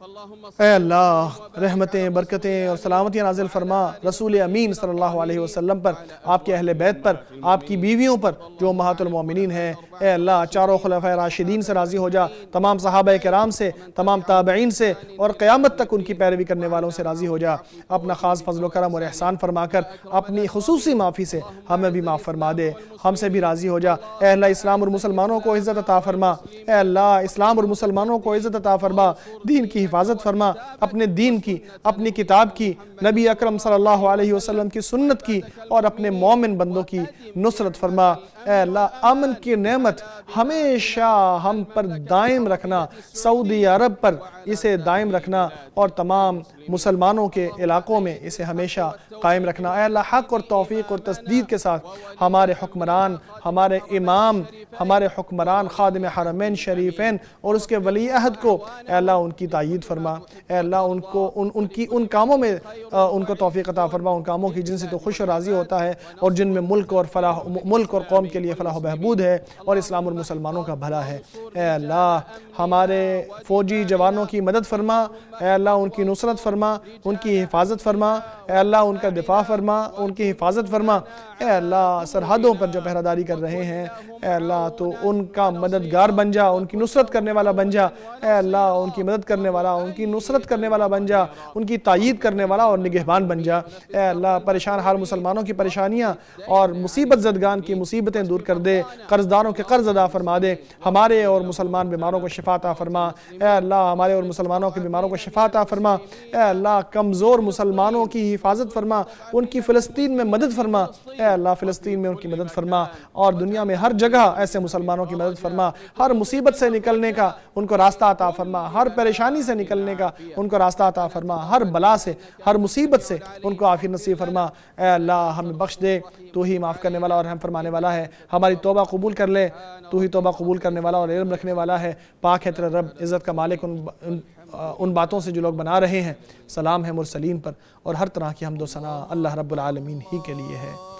اے اللہ رحمتیں، برکتیں اور سلامتیاں نازل فرما رسول امین صلی اللہ علیہ وسلم پر، آپ کے اہل بیت پر، آپ کی بیویوں پر جو امہات المومنین ہیں۔ اے اللہ چاروں خلفائے راشدین سے راضی ہو جا، تمام صحابہ کرام سے، تمام تابعین سے، اور قیامت تک ان کی پیروی کرنے والوں سے راضی ہو جا۔ اپنا خاص فضل و کرم اور احسان فرما کر اپنی خصوصی معافی سے ہمیں بھی معاف فرما دے، ہم سے بھی راضی ہو جا۔ اے اللہ اسلام اور مسلمانوں کو عزت عطا فرما، اے اللہ اسلام اور مسلمانوں کو عزت عطا فرما، دین کی حفاظت فرما، اپنے دین کی، اپنی کتاب کی، نبی اکرم صلی اللہ علیہ وسلم کی سنت کی، اور اپنے مومن بندوں کی نصرت فرما۔ اے اللہ امن کی نعمت ہمیشہ ہم پر دائم رکھنا، سعودی عرب پر اسے دائم رکھنا، اور تمام مسلمانوں کے علاقوں میں اسے ہمیشہ قائم رکھنا۔ اے اللہ حق اور توفیق اور تسدید کے ساتھ ہمارے حکمران، ہمارے امام، ہمارے حکمران خادم حرمین شریفین اور اس کے ولی عہد کو اے اللہ ان کی تائید فرما۔ اے اللہ ان کاموں میں ان کو توفیق عطا فرما، ان کاموں کی جن سے تو خوش و راضی ہوتا ہے، اور جن میں ملک اور قوم کے لیے فلاح و بہبود ہے اور اسلام اور مسلمانوں کا بھلا ہے۔ اے اللہ ہمارے فوجی جوانوں کی مدد فرما، اے اللہ ان کی نصرت فرما، ان کی حفاظت فرما، اے اللہ ان کا دفاع فرما، ان کی حفاظت فرما۔ اے اللہ سرحدوں پر جو پہرہ داری کر رہے ہیں، اے اللہ تو ان کا مددگار بن جا، ان کی نصرت کرنے والا بن جا۔ اے اللہ ان کی مدد کرنے والا، ان کی نصرت کرنے والا بن جا، ان کی تائید کرنے والا اور نگہبان بن جا۔ اے اللہ پریشان حال مسلمانوں کی پریشانیاں اور مصیبت زدگان کی مصیبتیں دور کر دے، قرض داروں کے قرض ادا فرما دے، ہمارے اور مسلمان بیماروں کو شفا عطا فرما۔ اے اللہ ہمارے اور مسلمانوں کے بیماروں کو شفا عطا فرما۔ اے اللہ کمزور مسلمانوں کی حفاظت فرما، ان کی فلسطین میں مدد فرما۔ اے اللہ فلسطین میں ان کی مدد فرما، اور دنیا میں ہر جگہ ایسے مسلمانوں کی مدد فرما۔ ہر مصیبت سے نکلنے کا ان کو راستہ عطا فرما، ہر پریشانی سے نکلنے کا ان کو راستہ عطا فرما، ہر بلا سے، ہر مصیبت سے ان کو عافیت نصیب فرما۔ اے اللہ ہمیں بخش دے، تو ہی معاف کرنے والا اور رحم فرمانے والا ہے۔ ہماری توبہ قبول کر لے، تو ہی توبہ قبول کرنے والا اور علم رکھنے والا ہے۔ پاک ہے تیرا رب عزت کا مالک ان باتوں سے جو لوگ بنا رہے ہیں۔ سلام ہے مرسلین پر، اور ہر طرح کی حمد و ثنا اللہ رب العالمین ہی کے لیے ہے۔